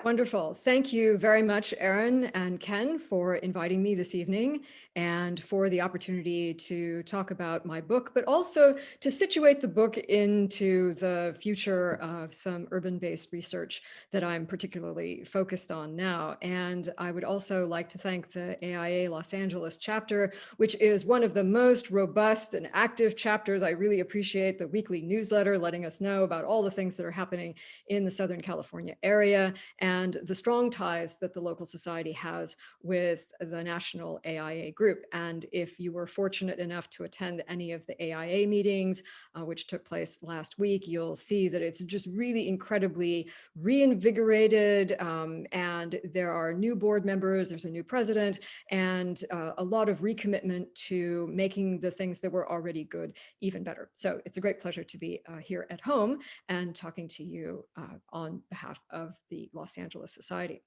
Wonderful. Thank you very much, Erin and Ken, for inviting me this evening and for the opportunity to talk about my book, but also to situate the book into the future of some urban-based research that I'm particularly focused on now. And I would also like to thank the AIA Los Angeles chapter, which is one of the most robust and active chapters. I really appreciate the weekly newsletter letting us know about all the things that are happening in the Southern California area, and the strong ties that the local society has with the national AIA group. And if you were fortunate enough to attend any of the AIA meetings, which took place last week, you'll see that it's just really incredibly reinvigorated, and there are new board members, there's a new president, and a lot of recommitment to making the things that were already good even better. So it's a great pleasure to be here at home and talking to you on behalf of the Los Angeles Society.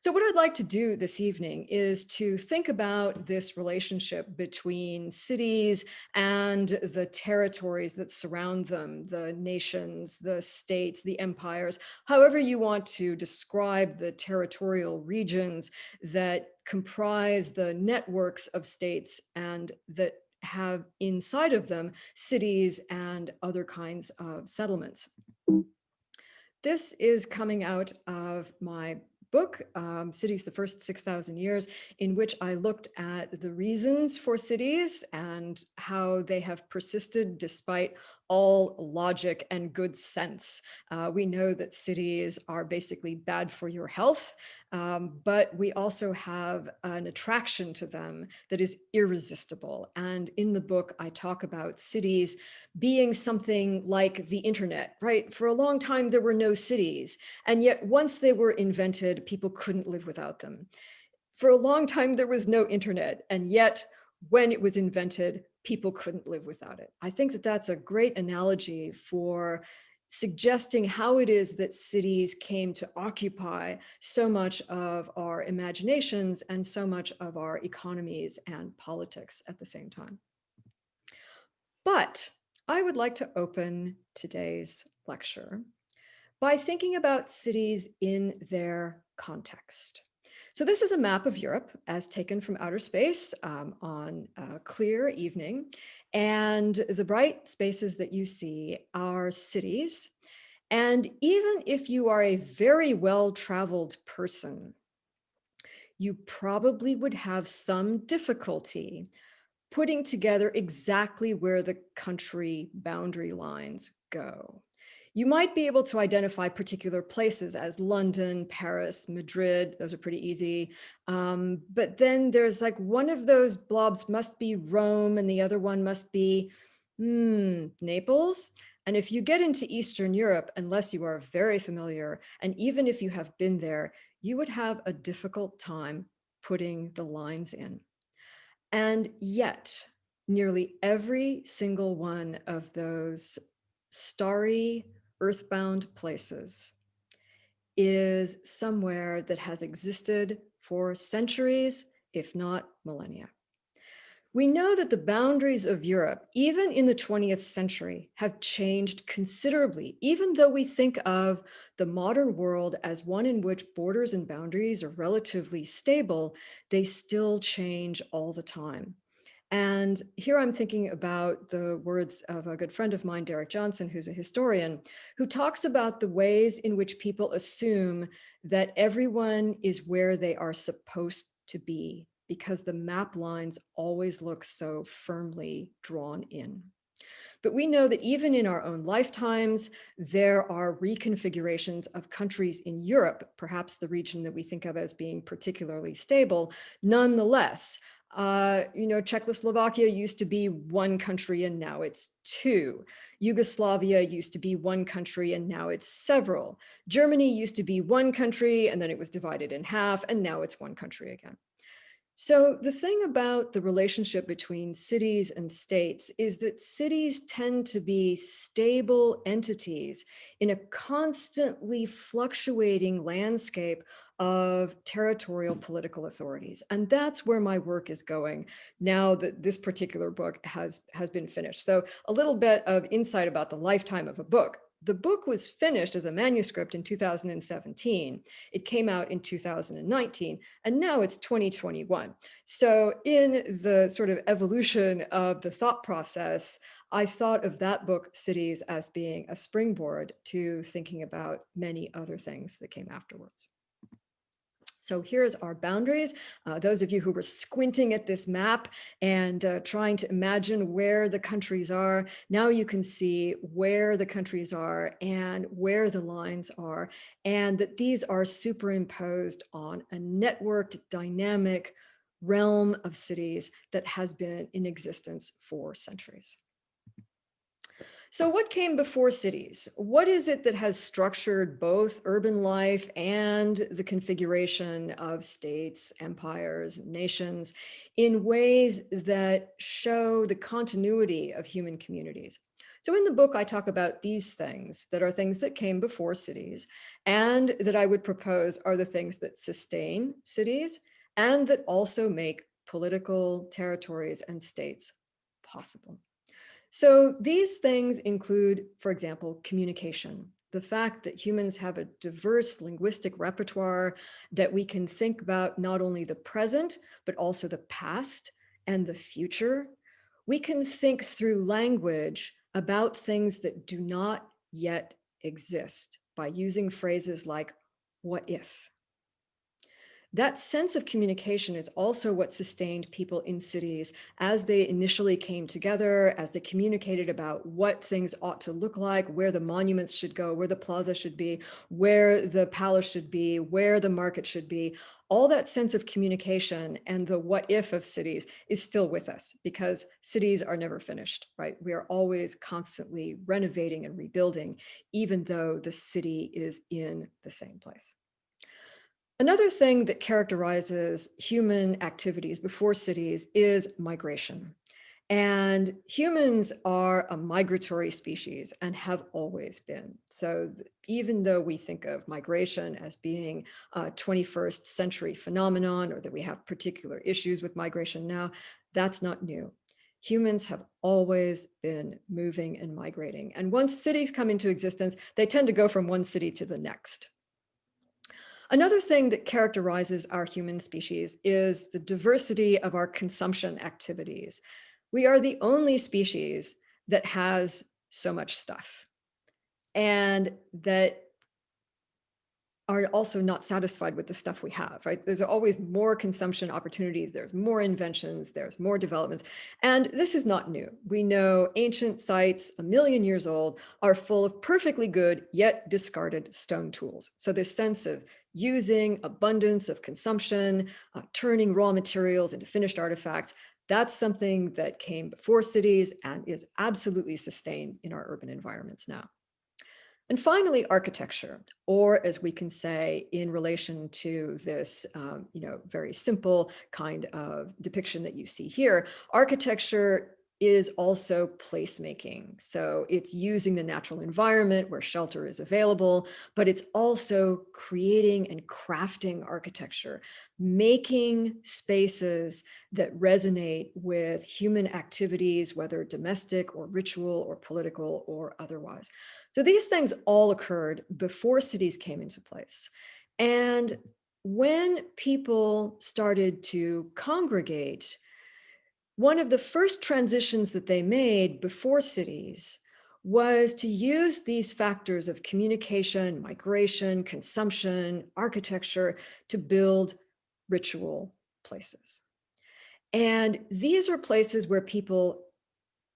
So what I'd like to do this evening is to think about this relationship between cities and the territories that surround them, the nations, the states, the empires, however you want to describe the territorial regions that comprise the networks of states and that have inside of them cities and other kinds of settlements. This is coming out of my book, Cities, the First 6,000 Years, in which I looked at the reasons for cities and how they have persisted despite all logic and good sense. We know that cities are basically bad for your health, but we also have an attraction to them that is irresistible. And in the book, I talk about cities being something like the internet, right? For a long time, there were no cities. And yet once they were invented, people couldn't live without them. For a long time, there was no internet. And yet when it was invented, people couldn't live without it. I think that that's a great analogy for suggesting how it is that cities came to occupy so much of our imaginations and so much of our economies and politics at the same time. But I would like to open today's lecture by thinking about cities in their context. So this is a map of Europe as taken from outer space on a clear evening. And the bright spaces that you see are cities. And even if you are a very well-traveled person, you probably would have some difficulty putting together exactly where the country boundary lines go. You might be able to identify particular places as London, Paris, Madrid. Those are pretty easy. But then there's like one of those blobs must be Rome and the other one must be Naples. And if you get into Eastern Europe, unless you are very familiar, and even if you have been there, you would have a difficult time putting the lines in. And yet, nearly every single one of those starry, earthbound places is somewhere that has existed for centuries, if not millennia. We know that the boundaries of Europe, even in the 20th century, have changed considerably, even though we think of the modern world as one in which borders and boundaries are relatively stable, they still change all the time. And here I'm thinking about the words of a good friend of mine, Derek Johnson, who's a historian, who talks about the ways in which people assume that everyone is where they are supposed to be, because the map lines always look so firmly drawn in. But we know that even in our own lifetimes, there are reconfigurations of countries in Europe, perhaps the region that we think of as being particularly stable. Nonetheless, Czechoslovakia used to be one country and now it's two. Yugoslavia used to be one country and now it's several. Germany used to be one country and then it was divided in half and now it's one country again. So the thing about the relationship between cities and states is that cities tend to be stable entities in a constantly fluctuating landscape of territorial political authorities. And that's where my work is going now that this particular book has been finished. So a little bit of insight about the lifetime of a book. The book was finished as a manuscript in 2017. It came out in 2019, and now it's 2021. So in the sort of evolution of the thought process, I thought of that book, Cities, as being a springboard to thinking about many other things that came afterwards. So here's our boundaries. Those of you who were squinting at this map and trying to imagine where the countries are, now you can see where the countries are and where the lines are, and that these are superimposed on a networked, dynamic realm of cities that has been in existence for centuries. So what came before cities? What is it that has structured both urban life and the configuration of states, empires, nations in ways that show the continuity of human communities? So in the book, I talk about these things that are things that came before cities and that I would propose are the things that sustain cities and that also make political territories and states possible. So these things include, for example, communication, the fact that humans have a diverse linguistic repertoire, that we can think about not only the present, but also the past and the future. We can think through language about things that do not yet exist by using phrases like, what if? That sense of communication is also what sustained people in cities as they initially came together, as they communicated about what things ought to look like, where the monuments should go, where the plaza should be, where the palace should be, where the market should be. All that sense of communication and the what if of cities is still with us because cities are never finished, right? We are always constantly renovating and rebuilding, even though the city is in the same place. Another thing that characterizes human activities before cities is migration. And humans are a migratory species and have always been. So even though we think of migration as being a 21st century phenomenon or that we have particular issues with migration now, that's not new. Humans have always been moving and migrating. And once cities come into existence, they tend to go from one city to the next. Another thing that characterizes our human species is the diversity of our consumption activities. We are the only species that has so much stuff and that are also not satisfied with the stuff we have, right? There's always more consumption opportunities, there's more inventions, there's more developments. And this is not new. We know ancient sites, 1,000,000 years old, are full of perfectly good yet discarded stone tools. So this sense of using abundance of consumption, turning raw materials into finished artifacts, that's something that came before cities and is absolutely sustained in our urban environments now. And finally, architecture, or as we can say in relation to this very simple kind of depiction that you see here, architecture is also placemaking. So it's using the natural environment where shelter is available, but it's also creating and crafting architecture, making spaces that resonate with human activities, whether domestic or ritual or political or otherwise. So these things all occurred before cities came into place. And when people started to congregate, one of the first transitions that they made before cities was to use these factors of communication, migration, consumption, architecture to build ritual places. And these are places where people,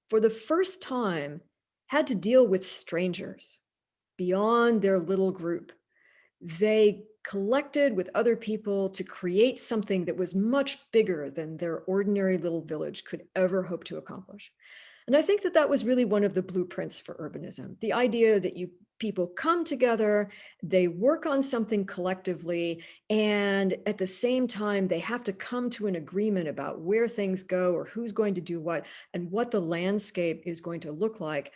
for the first time, had to deal with strangers beyond their little group. They collected with other people to create something that was much bigger than their ordinary little village could ever hope to accomplish. And I think that that was really one of the blueprints for urbanism, the idea that people come together, they work on something collectively, and at the same time, they have to come to an agreement about where things go or who's going to do what and what the landscape is going to look like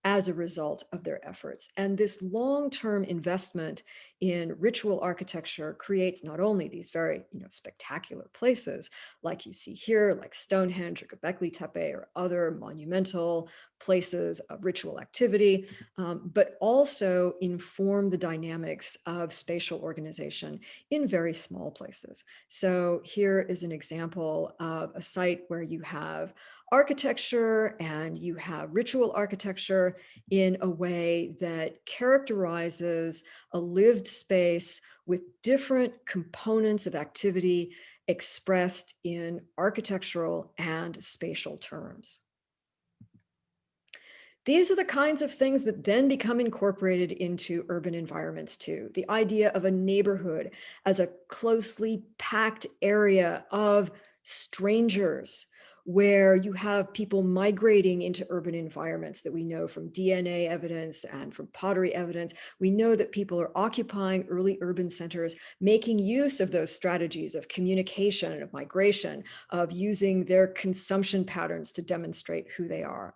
as a result of their efforts. And this long-term investment in ritual architecture creates not only these very, spectacular places like you see here, like Stonehenge or Göbekli Tepe or other monumental places of ritual activity, but also inform the dynamics of spatial organization in very small places. So here is an example of a site where you have architecture and you have ritual architecture in a way that characterizes a lived space with different components of activity expressed in architectural and spatial terms. These are the kinds of things that then become incorporated into urban environments too. The idea of a neighborhood as a closely packed area of strangers, where you have people migrating into urban environments that we know from DNA evidence and from pottery evidence. We know that people are occupying early urban centers, making use of those strategies of communication, of migration, of using their consumption patterns to demonstrate who they are.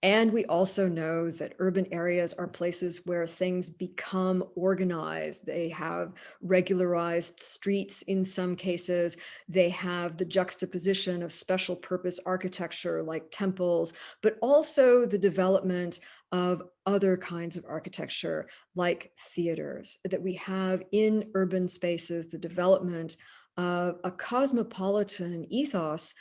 And we also know that urban areas are places where things become organized. They have regularized streets in some cases. They have the juxtaposition of special purpose architecture like temples, but also the development of other kinds of architecture like theaters, that we have in urban spaces, the development of a cosmopolitan ethos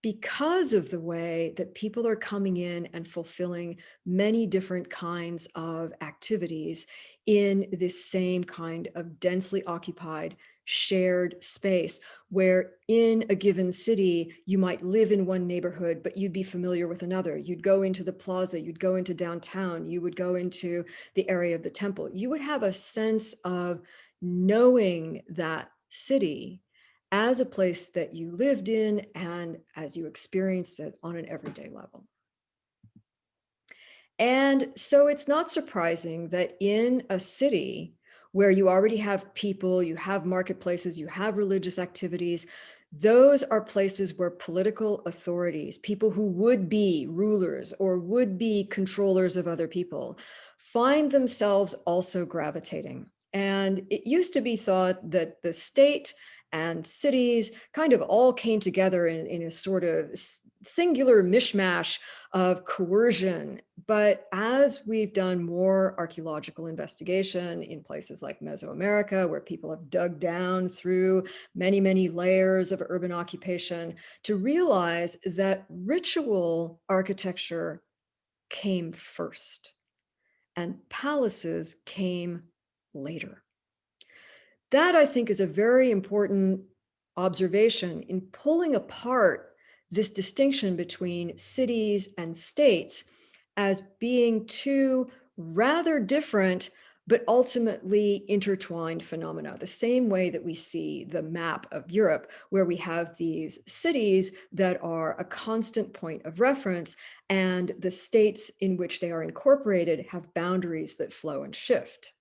because of the way that people are coming in and fulfilling many different kinds of activities in this same kind of densely occupied shared space, where in a given city, you might live in one neighborhood, but you'd be familiar with another. You'd go into the plaza, you'd go into downtown, you would go into the area of the temple. You would have a sense of knowing that city as a place that you lived in and as you experienced it on an everyday level. And so it's not surprising that in a city where you already have people, you have marketplaces, you have religious activities, those are places where political authorities, people who would be rulers or would be controllers of other people, find themselves also gravitating. And it used to be thought that the state and cities kind of all came together in a sort of singular mishmash of coercion. But as we've done more archaeological investigation in places like Mesoamerica, where people have dug down through many, many layers of urban occupation, to realize that ritual architecture came first and palaces came later. That, I think, is a very important observation in pulling apart this distinction between cities and states as being two rather different but ultimately intertwined phenomena, the same way that we see the map of Europe, where we have these cities that are a constant point of reference, and the states in which they are incorporated have boundaries that flow and shift.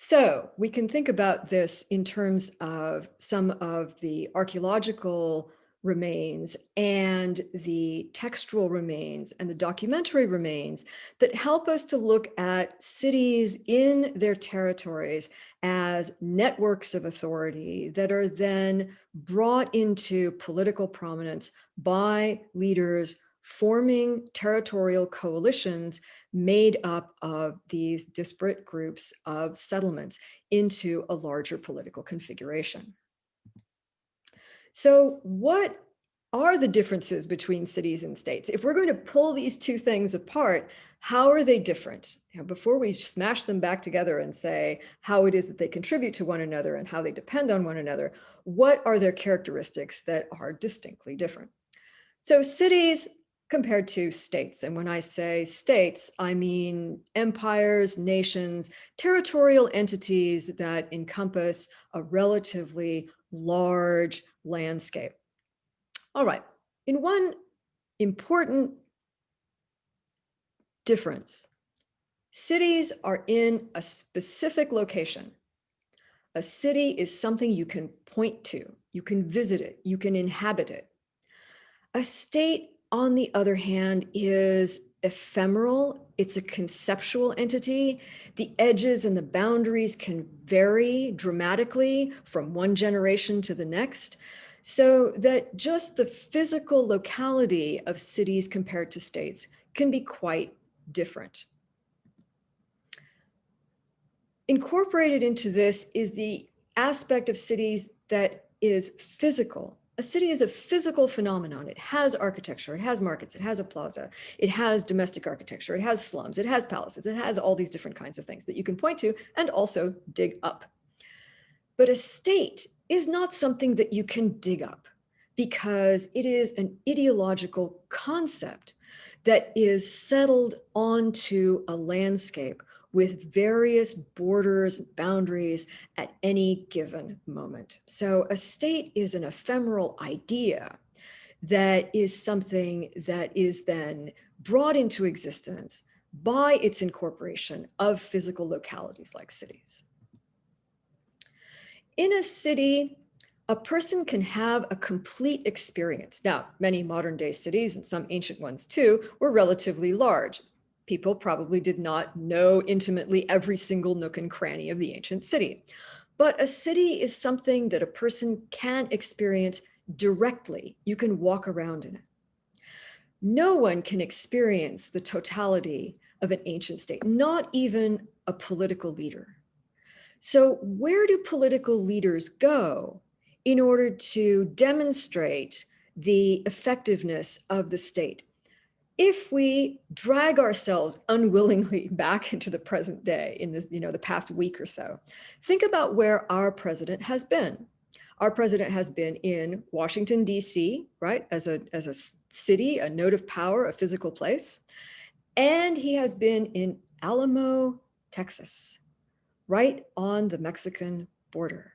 So we can think about this in terms of some of the archaeological remains and the textual remains and the documentary remains that help us to look at cities in their territories as networks of authority that are then brought into political prominence by leaders forming territorial coalitions made up of these disparate groups of settlements into a larger political configuration. So what are the differences between cities and states? If we're going to pull these two things apart, how are they different? Before we smash them back together and say how it is that they contribute to one another and how they depend on one another, what are their characteristics that are distinctly different? So cities compared to states. And when I say states, I mean empires, nations, territorial entities that encompass a relatively large landscape. All right, in one important difference, cities are in a specific location. A city is something you can point to, you can visit it, you can inhabit it. A state on the other hand, is ephemeral. It's a conceptual entity. The edges and the boundaries can vary dramatically from one generation to the next, so that just the physical locality of cities compared to states can be quite different. Incorporated into this is the aspect of cities that is physical. A city is a physical phenomenon. It has architecture, it has markets, it has a plaza, it has domestic architecture, it has slums, it has palaces, it has all these different kinds of things that you can point to and also dig up. But a state is not something that you can dig up because it is an ideological concept that is settled onto a landscape with various borders, boundaries at any given moment. So a state is an ephemeral idea that is something that is then brought into existence by its incorporation of physical localities like cities. In a city, a person can have a complete experience. Now, many modern day cities, and some ancient ones too, were relatively large. People probably did not know intimately every single nook and cranny of the ancient city. But a city is something that a person can experience directly. You can walk around in it. No one can experience the totality of an ancient state, not even a political leader. So where do political leaders go in order to demonstrate the effectiveness of the state? If we drag ourselves unwillingly back into the present day in this, the past week or so, think about where our president has been. Our president has been in Washington, D.C., right, as a city, a node of power, a physical place. And he has been in Alamo, Texas, right on the Mexican border.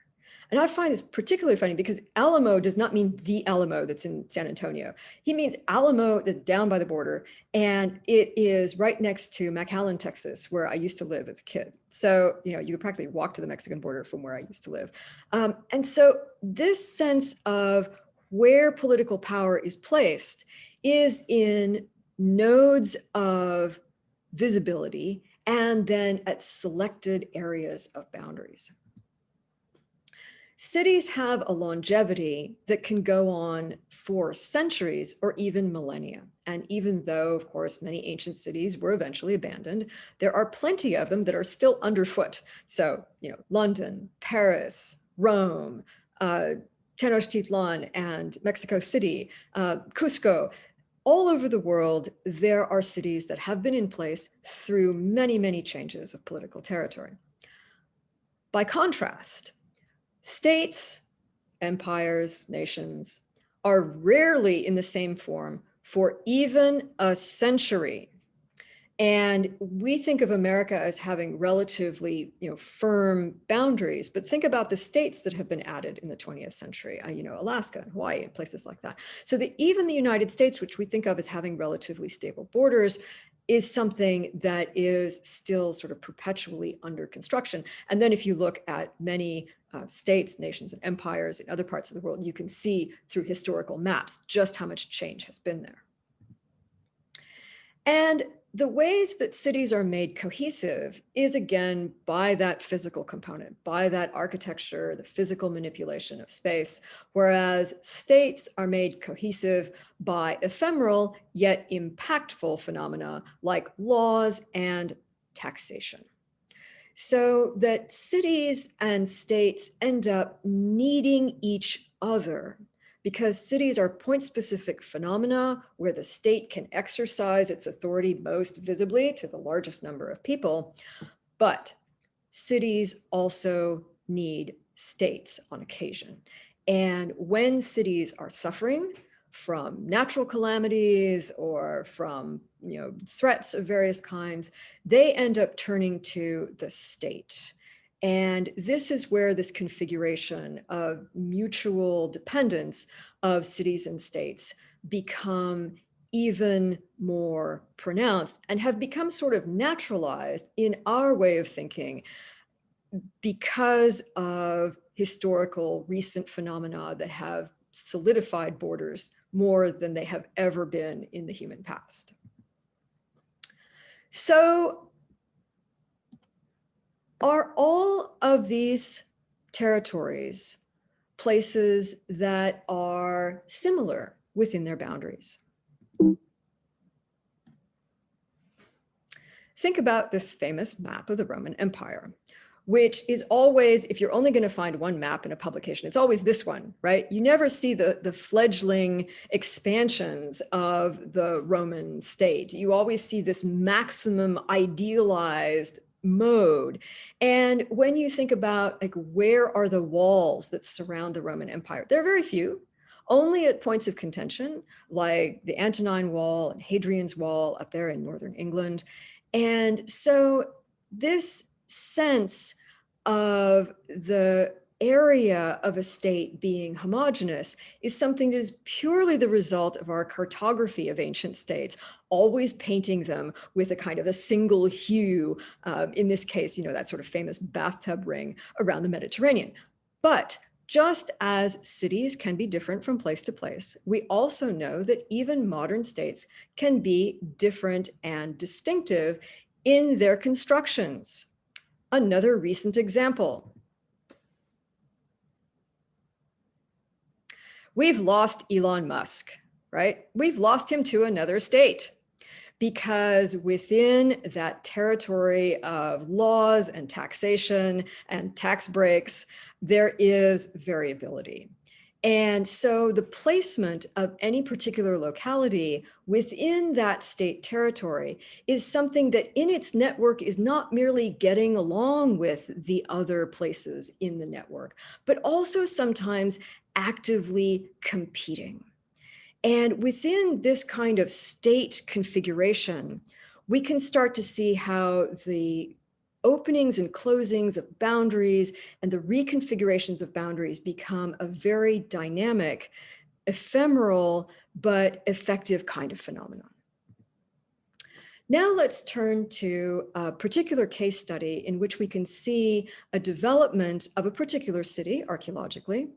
And I find this particularly funny because Alamo does not mean the Alamo that's in San Antonio. He means Alamo that's down by the border. And it is right next to McAllen, Texas, where I used to live as a kid. So, you could practically walk to the Mexican border from where I used to live. And so this sense of where political power is placed is in nodes of visibility and then at selected areas of boundaries. Cities have a longevity that can go on for centuries or even millennia. And even though, of course, many ancient cities were eventually abandoned, there are plenty of them that are still underfoot. So, London, Paris, Rome, Tenochtitlan and Mexico City, Cusco, all over the world, there are cities that have been in place through many, many changes of political territory. By contrast, states, empires, nations are rarely in the same form for even a century. And we think of America as having relatively, firm boundaries, but think about the states that have been added in the 20th century, Alaska and Hawaii and places like that. So that even the United States, which we think of as having relatively stable borders, is something that is still sort of perpetually under construction. And then if you look at many states, nations, and empires in other parts of the world, you can see through historical maps just how much change has been there. And the ways that cities are made cohesive is, again, by that physical component, by that architecture, the physical manipulation of space, whereas states are made cohesive by ephemeral yet impactful phenomena like laws and taxation. So that cities and states end up needing each other because cities are point-specific phenomena where the state can exercise its authority most visibly to the largest number of people, but cities also need states on occasion. And when cities are suffering from natural calamities or from threats of various kinds, they end up turning to the state. And this is where this configuration of mutual dependence of cities and states become even more pronounced and have become sort of naturalized in our way of thinking because of historical recent phenomena that have solidified borders more than they have ever been in the human past. So are all of these territories places that are similar within their boundaries? Think about this famous map of the Roman Empire, which is always, if you're only going to find one map in a publication, it's always this one, right? You never see the fledgling expansions of the Roman state. You always see this maximum idealized mode. And when you think about like, where are the walls that surround the Roman Empire? There are very few. Only at points of contention, like the Antonine Wall and Hadrian's Wall up there in northern England. And so this sense of the area of a state being homogeneous is something that is purely the result of our cartography of ancient states, always painting them with a kind of a single hue, in this case, that sort of famous bathtub ring around the Mediterranean. But just as cities can be different from place to place, we also know that even modern states can be different and distinctive in their constructions. Another recent example. We've lost Elon Musk, right? We've lost him to another state, because within that territory of laws and taxation and tax breaks, there is variability. And so the placement of any particular locality within that state territory is something that in its network is not merely getting along with the other places in the network, but also sometimes actively competing. And within this kind of state configuration, we can start to see how the openings and closings of boundaries and the reconfigurations of boundaries become a very dynamic, ephemeral, but effective kind of phenomenon. Now let's turn to a particular case study in which we can see a development of a particular city archaeologically,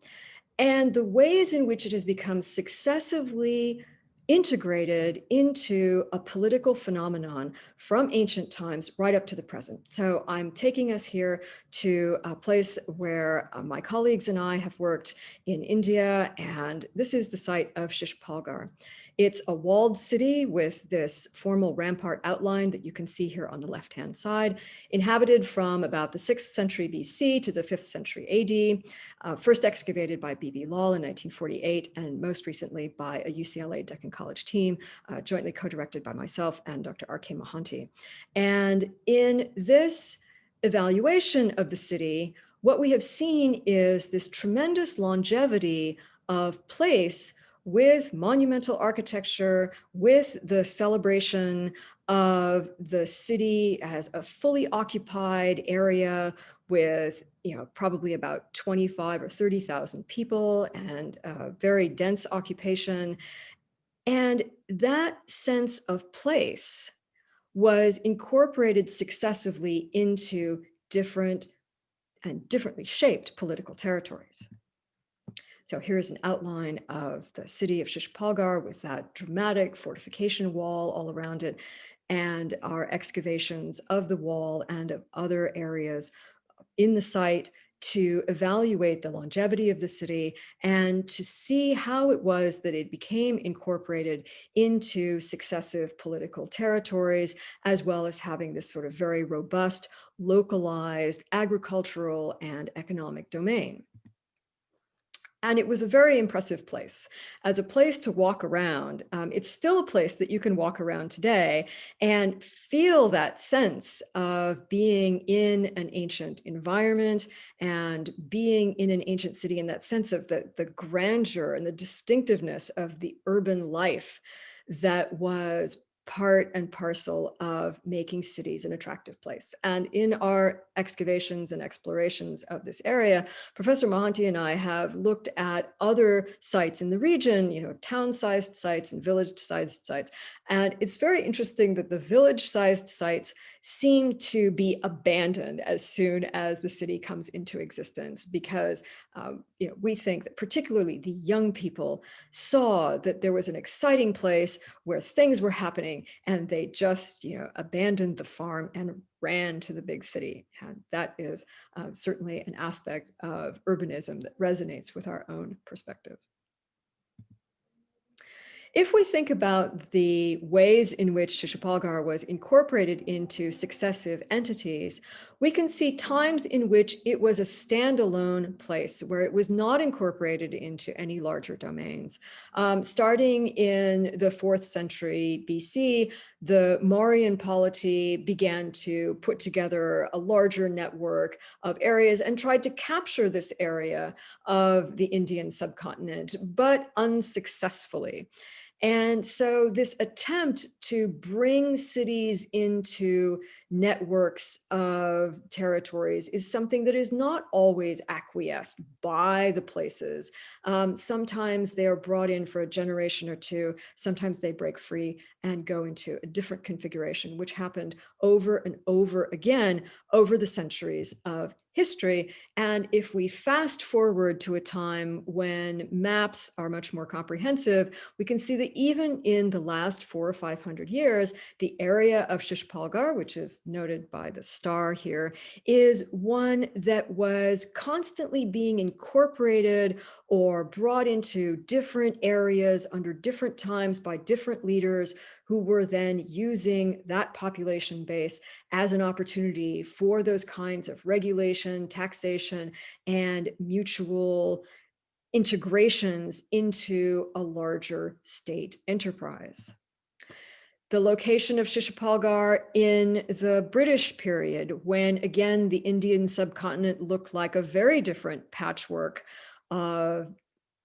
and the ways in which it has become successively integrated into a political phenomenon from ancient times right up to the present. So I'm taking us here to a place where my colleagues and I have worked in India, and this is the site of Shishpalgarh. It's a walled city with this formal rampart outline that you can see here on the left-hand side, inhabited from about the 6th century BC to the 5th century AD, first excavated by B.B. Lal in 1948, and most recently by a UCLA Deccan College team, jointly co-directed by myself and Dr. R.K. Mohanty. And in this evaluation of the city, what we have seen is this tremendous longevity of place with monumental architecture, with the celebration of the city as a fully occupied area with probably about 25 or 30,000 people and very dense occupation. And that sense of place was incorporated successively into different and differently shaped political territories. So here's an outline of the city of Shishpalgarh with that dramatic fortification wall all around it, and our excavations of the wall and of other areas in the site to evaluate the longevity of the city and to see how it was that it became incorporated into successive political territories, as well as having this sort of very robust, localized agricultural and economic domain. And it was a very impressive place. As a place to walk around, it's still a place that you can walk around today and feel that sense of being in an ancient environment and being in an ancient city, and that sense of the grandeur and the distinctiveness of the urban life that was part and parcel of making cities an attractive place. And in our excavations and explorations of this area, Professor Mohanty and I have looked at other sites in the region, town-sized sites and village-sized sites. And it's very interesting that the village-sized sites seem to be abandoned as soon as the city comes into existence, because we think that particularly the young people saw that there was an exciting place where things were happening, and they just abandoned the farm and ran to the big city. And that is certainly an aspect of urbanism that resonates with our own perspective. If we think about the ways in which Shishapalgarh was incorporated into successive entities, we can see times in which it was a standalone place where it was not incorporated into any larger domains. Starting in the 4th century BC, the Mauryan polity began to put together a larger network of areas and tried to capture this area of the Indian subcontinent, but unsuccessfully. And so this attempt to bring cities into networks of territories is something that is not always acquiesced by the places. Sometimes they are brought in for a generation or two. Sometimes they break free and go into a different configuration, which happened over and over again over the centuries of history. And if we fast forward to a time when maps are much more comprehensive, we can see that even in the last 400 or 500 years, the area of Shishapalgarh, which is noted by the star here, is one that was constantly being incorporated or brought into different areas under different times by different leaders who were then using that population base as an opportunity for those kinds of regulation, taxation, and mutual integrations into a larger state enterprise. The location of Shishapalgarh in the British period, when again the Indian subcontinent looked like a very different patchwork of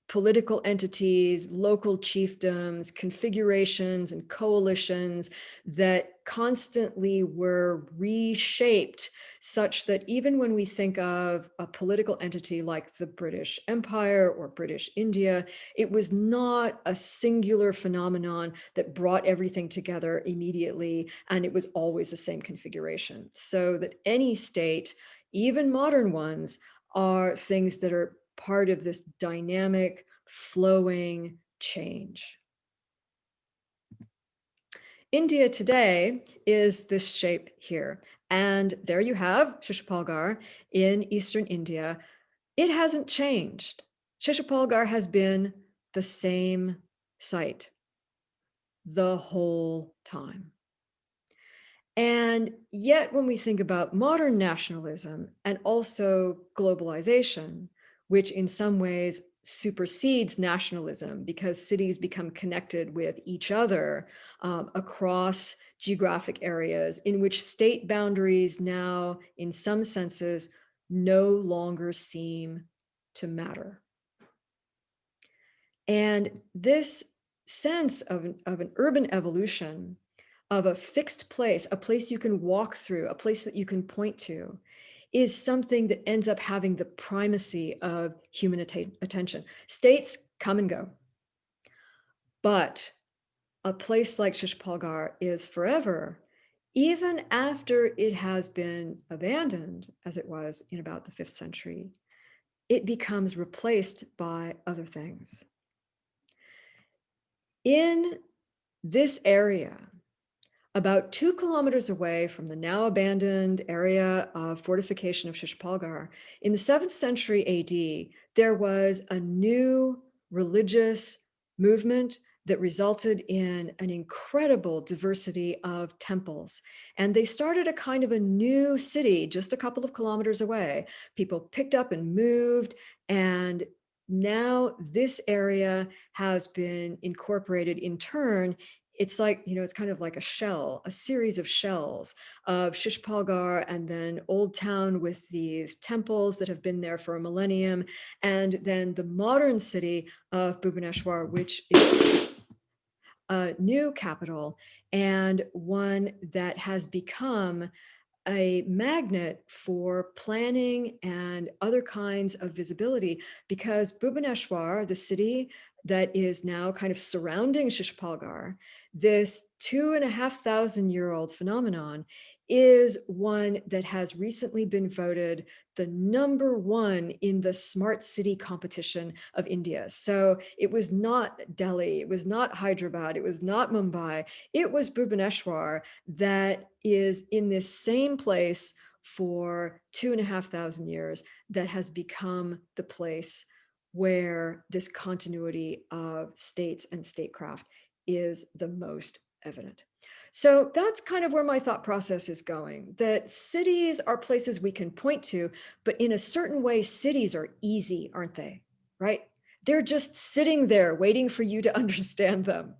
political entities, local chiefdoms, configurations, and coalitions that constantly were reshaped, such that even when we think of a political entity like the British Empire or British India, it was not a singular phenomenon that brought everything together immediately, and it was always the same configuration. So that any state, even modern ones, are things that are part of this dynamic, flowing change. India today is this shape here. And there you have Shishapalgarh in eastern India. It hasn't changed. Shishapalgarh has been the same site the whole time. And yet, when we think about modern nationalism and also globalization, which in some ways supersedes nationalism because cities become connected with each other across geographic areas, in which state boundaries now, in some senses, no longer seem to matter. And this sense of an urban evolution, of a fixed place, a place you can walk through, a place that you can point to, is something that ends up having the primacy of human attention. States come and go, but a place like Shishapalgarh is forever, even after it has been abandoned, as it was in about the 5th century. It becomes replaced by other things. In this area, about 2 kilometers away from the now abandoned area of fortification of Shishapalgarh, in the 7th century AD, there was a new religious movement that resulted in an incredible diversity of temples. And they started a kind of a new city just a couple of kilometers away. People picked up and moved, and now this area has been incorporated in turn. It's like, it's kind of like a shell, a series of shells of Shishapalgarh, and then Old Town with these temples that have been there for a millennium, and then the modern city of Bhubaneswar, which is a new capital, and one that has become a magnet for planning and other kinds of visibility, because Bhubaneswar, the city that is now kind of surrounding Shishapalgarh, this 2,500-year-old phenomenon, is one that has recently been voted the #1 in the smart city competition of India. So it was not Delhi, it was not Hyderabad, it was not Mumbai, it was Bhubaneswar that is in this same place for 2,500 years, that has become the place where this continuity of states and statecraft is the most evident. So that's kind of where my thought process is going, that cities are places we can point to, but in a certain way, cities are easy, aren't they? Right? They're just sitting there waiting for you to understand them.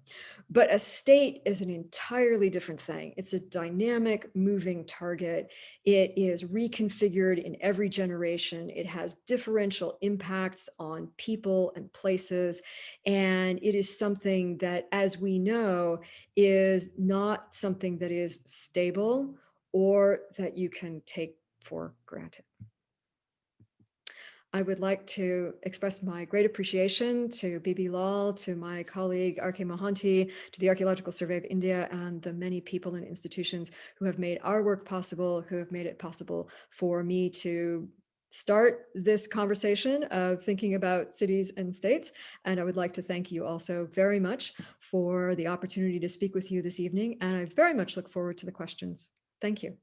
But a state is an entirely different thing. It's a dynamic, moving target. It is reconfigured in every generation. It has differential impacts on people and places. And it is something that, as we know, is not something that is stable or that you can take for granted. I would like to express my great appreciation to Bibi Lal, to my colleague R.K. Mohanty, to the Archaeological Survey of India, and the many people and institutions who have made our work possible, who have made it possible for me to start this conversation of thinking about cities and states. And I would like to thank you also very much for the opportunity to speak with you this evening. And I very much look forward to the questions. Thank you.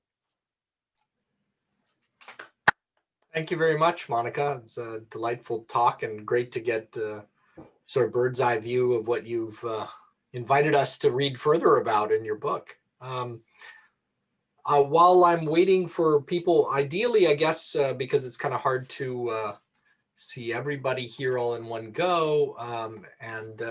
Thank you very much, Monica. It's a delightful talk and great to get sort of bird's eye view of what you've invited us to read further about in your book. While I'm waiting for people, ideally, I guess, because it's kind of hard to see everybody here all in one go, and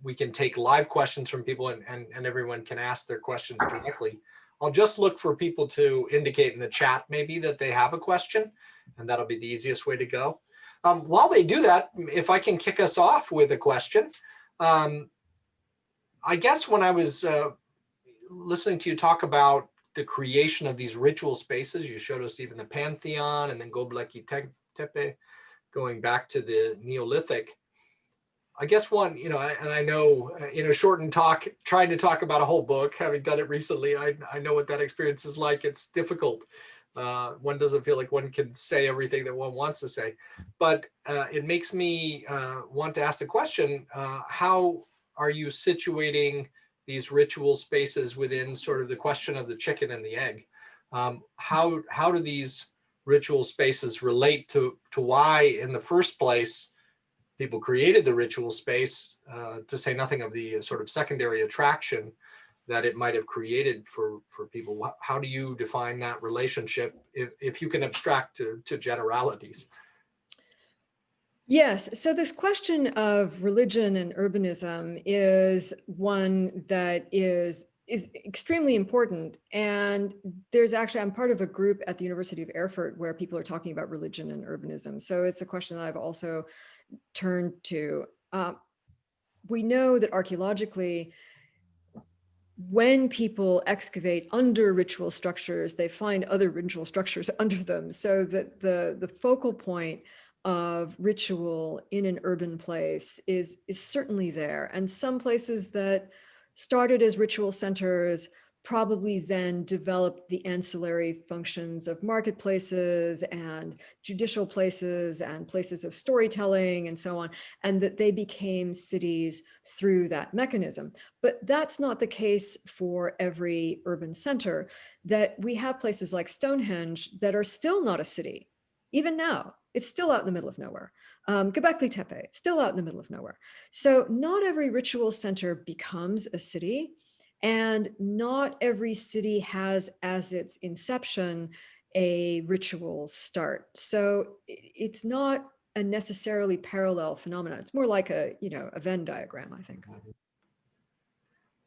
we can take live questions from people, and everyone can ask their questions directly. I'll just look for people to indicate in the chat maybe that they have a question, and that'll be the easiest way to go. While they do that, if I can kick us off with a question. I guess when I was listening to you talk about the creation of these ritual spaces, you showed us even the Pantheon and then Göbekli Tepe, going back to the Neolithic. I guess one, and I know in a shortened talk, trying to talk about a whole book, having done it recently, I know what that experience is like. It's difficult. One doesn't feel like one can say everything that one wants to say, but it makes me want to ask the question, how are you situating these ritual spaces within sort of the question of the chicken and the egg? How do these ritual spaces relate to why in the first place people created the ritual space, to say nothing of the sort of secondary attraction that it might have created for people? How do you define that relationship, if you can abstract to generalities? Yes, so this question of religion and urbanism is one that is extremely important. And there's actually, I'm part of a group at the University of Erfurt where people are talking about religion and urbanism. So it's a question that I've also turned to. We know that archaeologically, when people excavate under ritual structures, they find other ritual structures under them. So that the focal point of ritual in an urban place is certainly there. And some places that started as ritual centers probably then developed the ancillary functions of marketplaces and judicial places and places of storytelling and so on, and that they became cities through that mechanism. But that's not the case for every urban center, that we have places like Stonehenge that are still not a city. Even now, it's still out in the middle of nowhere. Göbekli Tepe, still out in the middle of nowhere. So not every ritual center becomes a city, and not every city has as its inception a ritual start. So it's not a necessarily parallel phenomenon. It's more like a Venn diagram, I think.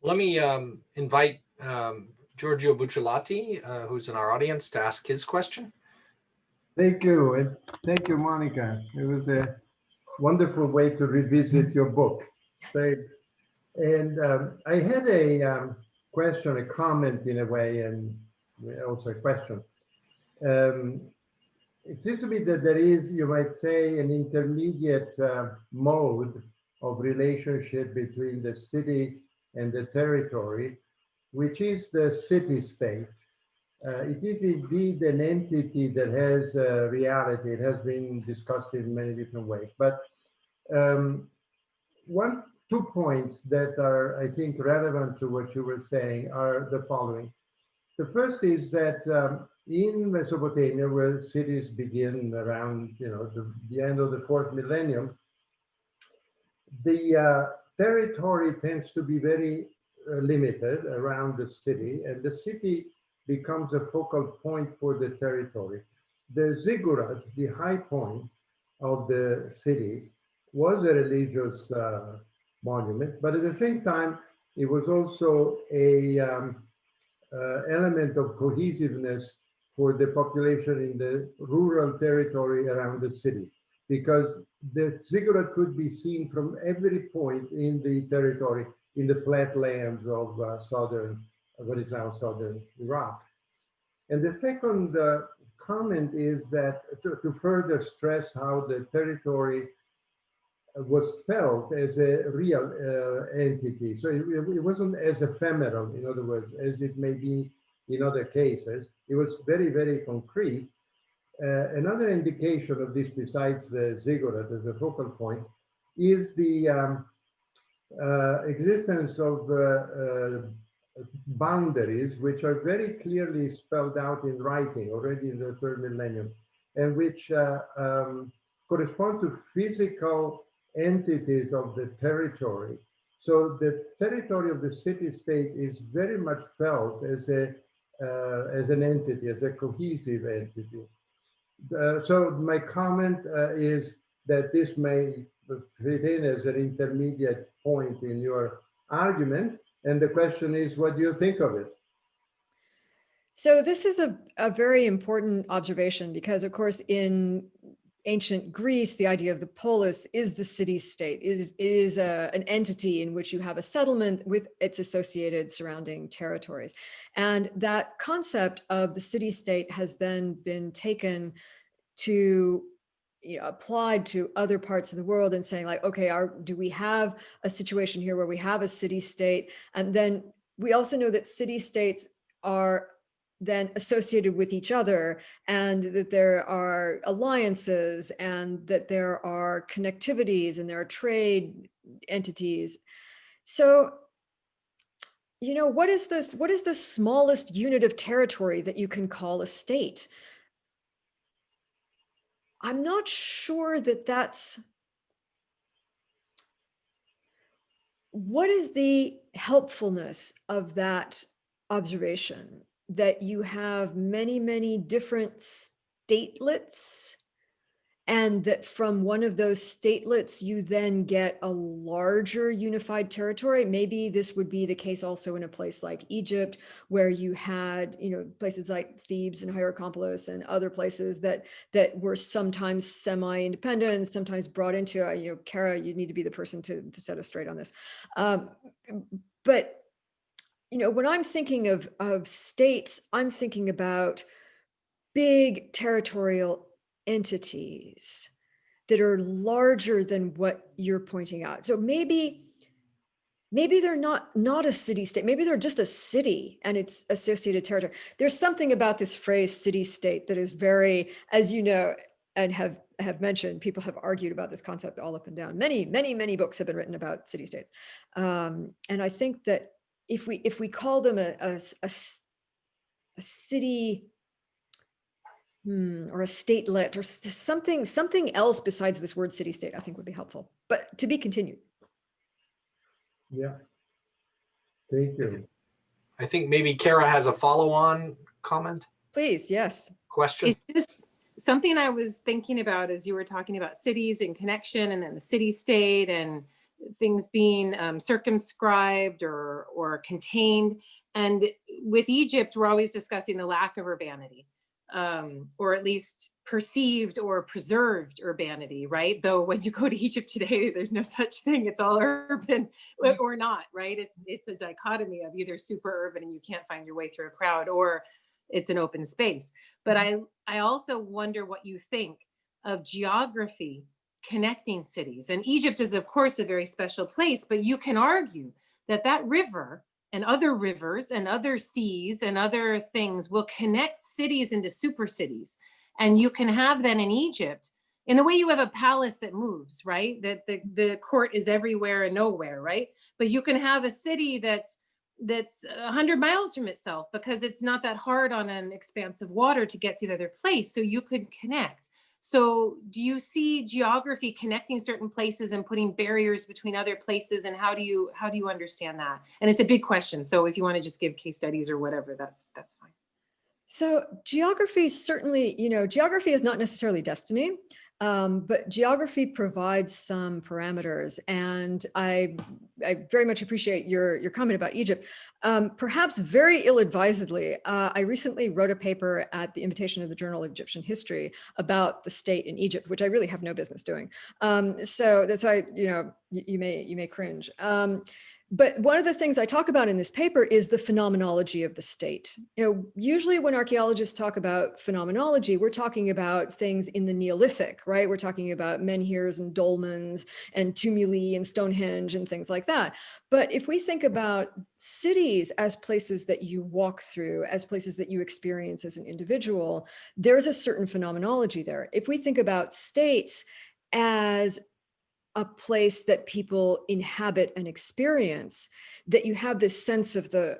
Let me invite Giorgio Bucciolati, who's in our audience, to ask his question. Thank you, and thank you, Monica. It was a wonderful way to revisit your book. Thanks. And I had a question, a comment in a way, and also a question. Um, it seems to me that there is, you might say, an intermediate mode of relationship between the city and the territory, which is the city-state. It is indeed an entity that has reality. It has been discussed in many different ways. But um, two points that are, I think, relevant to what you were saying are the following. The first is that in Mesopotamia, where cities begin around, the end of the fourth millennium, the territory tends to be very limited around the city, and the city becomes a focal point for the territory. The ziggurat, the high point of the city, was a religious monument, but at the same time, it was also a element of cohesiveness for the population in the rural territory around the city, because the ziggurat could be seen from every point in the territory, in the flatlands of what is now southern Iraq. And the second comment is that to further stress how the territory was felt as a real entity. So it wasn't as ephemeral, in other words, as it may be in other cases. It was very, very concrete. Another indication of this, besides the ziggurat as a focal point, is the existence of boundaries, which are very clearly spelled out in writing already in the third millennium, and which correspond to physical entities of the territory. So the territory of the city-state is very much felt as an entity, as a cohesive entity. So my comment is that this may fit in as an intermediate point in your argument. And the question is, what do you think of it? So this is a very important observation because, of course, in ancient Greece, the idea of the polis is the city-state, is an entity in which you have a settlement with its associated surrounding territories. And that concept of the city-state has then been taken to applied to other parts of the world and saying like, okay, do we have a situation here where we have a city-state? And then we also know that city-states are then associated with each other, and that there are alliances, and that there are connectivities, and there are trade entities. So, what is the smallest unit of territory that you can call a state? I'm not sure that that's, what is the helpfulness of that observation, that you have many, many different statelets, and that from one of those statelets, you then get a larger unified territory? Maybe this would be the case also in a place like Egypt, where you had, places like Thebes and Hierakonpolis and other places that were sometimes semi-independent, sometimes brought into, Kara, you need to be the person to set us straight on this. But, when I'm thinking of states, I'm thinking about big territorial entities that are larger than what you're pointing out. So maybe they're not a city-state. Maybe they're just a city and its associated territory. There's something about this phrase city-state that is very, as you know, and have mentioned, people have argued about this concept all up and down. Many, many, many books have been written about city-states. And I think that if we call them a city, or a statelet, or something else besides this word city-state, I think would be helpful. But to be continued. Yeah, thank you. I think maybe Kara has a follow-on comment. Please, yes. Question. It's just something I was thinking about as you were talking about cities and connection, and then the city-state and things being circumscribed or contained. And with Egypt, we're always discussing the lack of urbanity. or at least perceived or preserved urbanity, right? Though when you go to Egypt today, there's no such thing. It's all urban or not, right? It's a dichotomy of either super urban and you can't find your way through a crowd, or it's an open space. But I also wonder what you think of geography connecting cities. And Egypt is, of course, a very special place, but you can argue that that river and other rivers and other seas and other things will connect cities into super cities. And you can have that in Egypt in the way you have a palace that moves, right? That the court is everywhere and nowhere, right? But you can have a city that's 100 miles from itself because it's not that hard on an expanse of water to get to the other place. So you could connect. So do you see geography connecting certain places and putting barriers between other places? And how do you understand that? And it's a big question. So if you want to just give case studies or whatever, that's fine. So geography certainly, geography is not necessarily destiny, but geography provides some parameters. And I very much appreciate your comment about Egypt. Perhaps very ill-advisedly, I recently wrote a paper at the invitation of the Journal of Egyptian History about the state in Egypt, which I really have no business doing. So that's why, you may cringe. But one of the things I talk about in this paper is the phenomenology of the state. Usually when archaeologists talk about phenomenology, we're talking about things in the Neolithic, right? We're talking about menhirs and dolmens and tumuli and Stonehenge and things like that. But if we think about cities as places that you walk through, as places that you experience as an individual, there's a certain phenomenology there. If we think about states as a place that people inhabit and experience, that you have this sense of the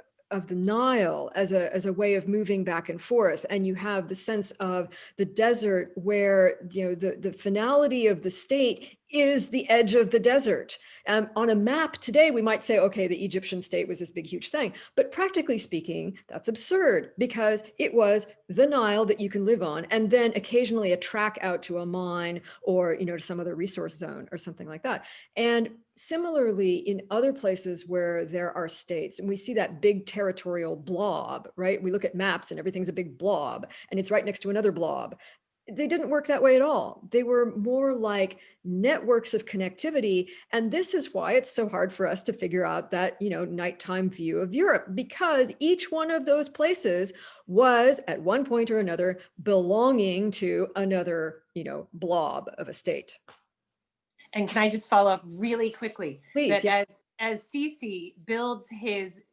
Nile as a way of moving back and forth, and you have the sense of the desert where the finality of the state is the edge of the desert. On a map today, we might say, okay, the Egyptian state was this big, huge thing. But practically speaking, that's absurd because it was the Nile that you can live on, and then occasionally a track out to a mine or to some other resource zone or something like that. And similarly, in other places where there are states, and we see that big territorial blob, right? We look at maps and everything's a big blob, and it's right next to another blob. They didn't work that way at all. They were more like networks of connectivity. And this is why it's so hard for us to figure out that, nighttime view of Europe, because each one of those places was at one point or another belonging to another, blob of a state. And can I just follow up really quickly? Please, that yes. as Sisi builds his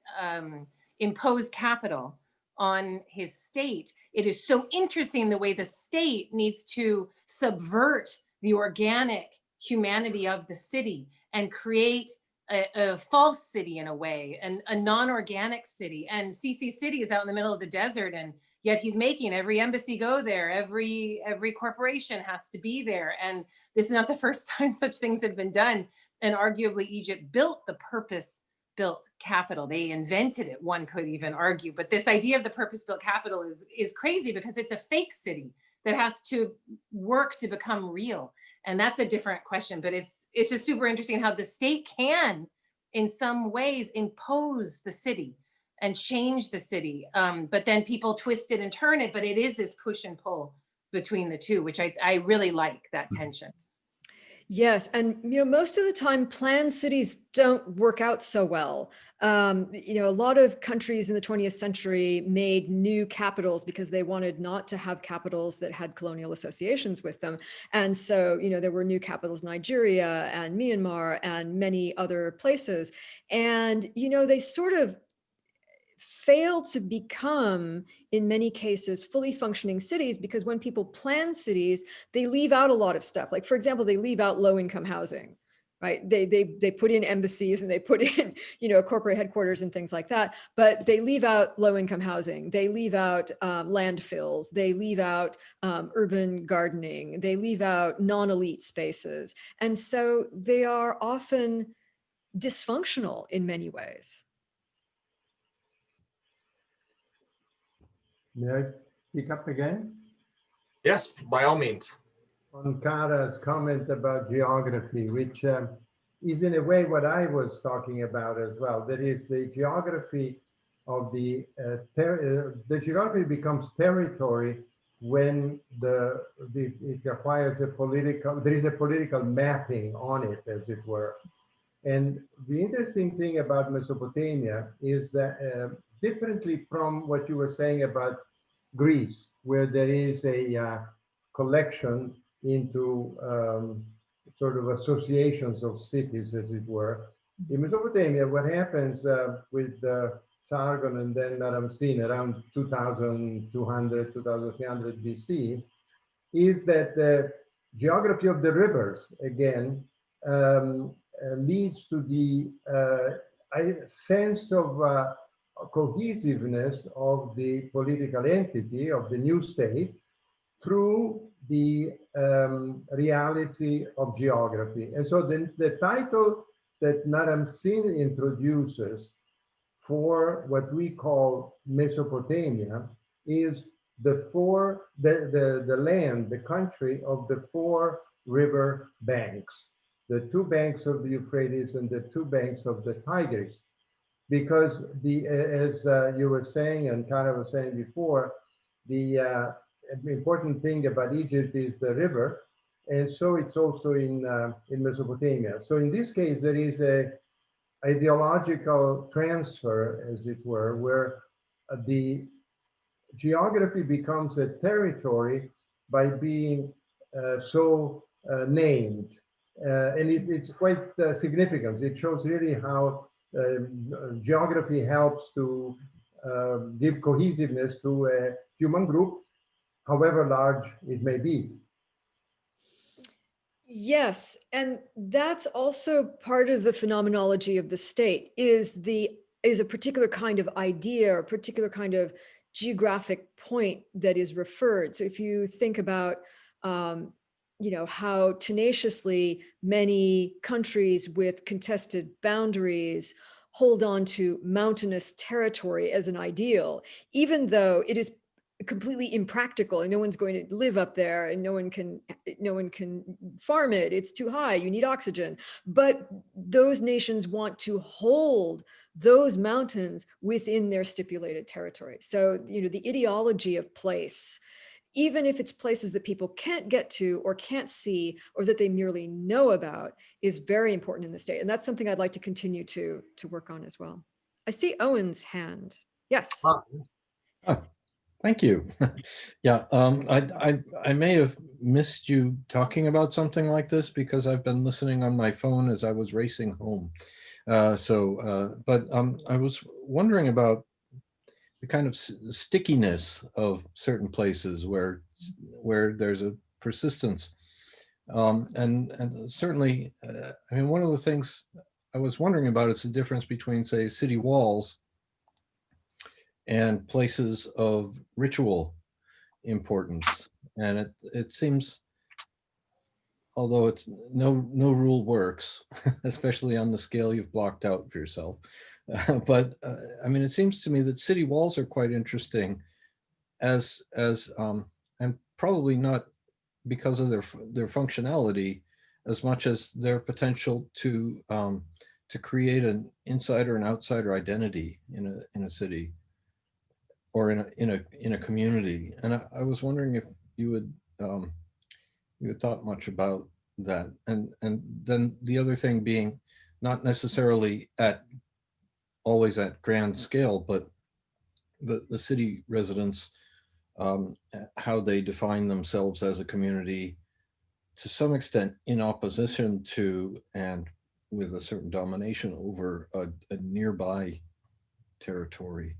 imposed capital on his state, it is so interesting the way the state needs to subvert the organic humanity of the city and create a false city in a way, and a non-organic city. And Sisi City is out in the middle of the desert, and yet he's making every embassy go there. Every corporation has to be there. And this is not the first time such things have been done. And arguably Egypt built the purpose-built capital. They invented it, one could even argue. But this idea of the purpose-built capital is crazy because it's a fake city that has to work to become real. And that's a different question. But it's just super interesting how the state can, in some ways, impose the city and change the city. But then people twist it and turn it. But it is this push and pull between the two, which I really like that tension. Yes, and most of the time, planned cities don't work out so well. A lot of countries in the 20th century made new capitals because they wanted not to have capitals that had colonial associations with them. And so, there were new capitals, Nigeria and Myanmar and many other places. And, they sort of fail to become, in many cases, fully functioning cities, because when people plan cities, they leave out a lot of stuff. Like, for example, they leave out low-income housing, right? They put in embassies and they put in, corporate headquarters and things like that, but they leave out low-income housing. They leave out landfills. They leave out urban gardening. They leave out non-elite spaces. And so they are often dysfunctional in many ways. May I pick up again? Yes, by all means. On Kara's comment about geography, which is in a way what I was talking about as well. That is, the geography of the geography becomes territory when it acquires a political, there is a political mapping on it, as it were. And the interesting thing about Mesopotamia is that differently from what you were saying about Greece, where there is a collection into sort of associations of cities, as it were. In Mesopotamia, what happens with Sargon and then Naram-Sin around 2200, 2300 BC is that the geography of the rivers, again, leads to the sense of cohesiveness of the political entity of the new state through the reality of geography. And so the title that Naram-Sin introduces for what we call Mesopotamia is the land, the country of the four river banks, the two banks of the Euphrates and the two banks of the Tigris. Because as you were saying and Kara was saying before, the important thing about Egypt is the river, and so it's also in Mesopotamia. So in this case, there is a ideological transfer, as it were, where the geography becomes a territory by being named. And it's quite significant. It shows really how geography helps to give cohesiveness to a human group, however large it may be. Yes, and that's also part of the phenomenology of the state is a particular kind of idea or particular kind of geographic point that is referred. So if you think about how tenaciously many countries with contested boundaries hold on to mountainous territory as an ideal, even though it is completely impractical and no one's going to live up there and no one can farm it, it's too high, you need oxygen. But those nations want to hold those mountains within their stipulated territory. So the ideology of place, even if it's places that people can't get to or can't see or that they merely know about, is very important in the state. And that's something I'd like to continue to work on as well. I see Owen's hand. Yes. Oh, thank you. Yeah, I may have missed you talking about something like this because I've been listening on my phone as I was racing home. But I was wondering about the kind of stickiness of certain places where there's a persistence. And certainly, I mean, one of the things I was wondering about is the difference between, say, city walls and places of ritual importance. And it seems, although it's no rule works, especially on the scale you've blocked out for yourself. But I mean, it seems to me that city walls are quite interesting as and probably not because of their functionality as much as their potential to create an insider and outsider identity in a city or in a community. And I was wondering if you had thought much about that. And then the other thing being not necessarily always at grand scale, but the city residents, how they define themselves as a community to some extent in opposition to and with a certain domination over a nearby territory.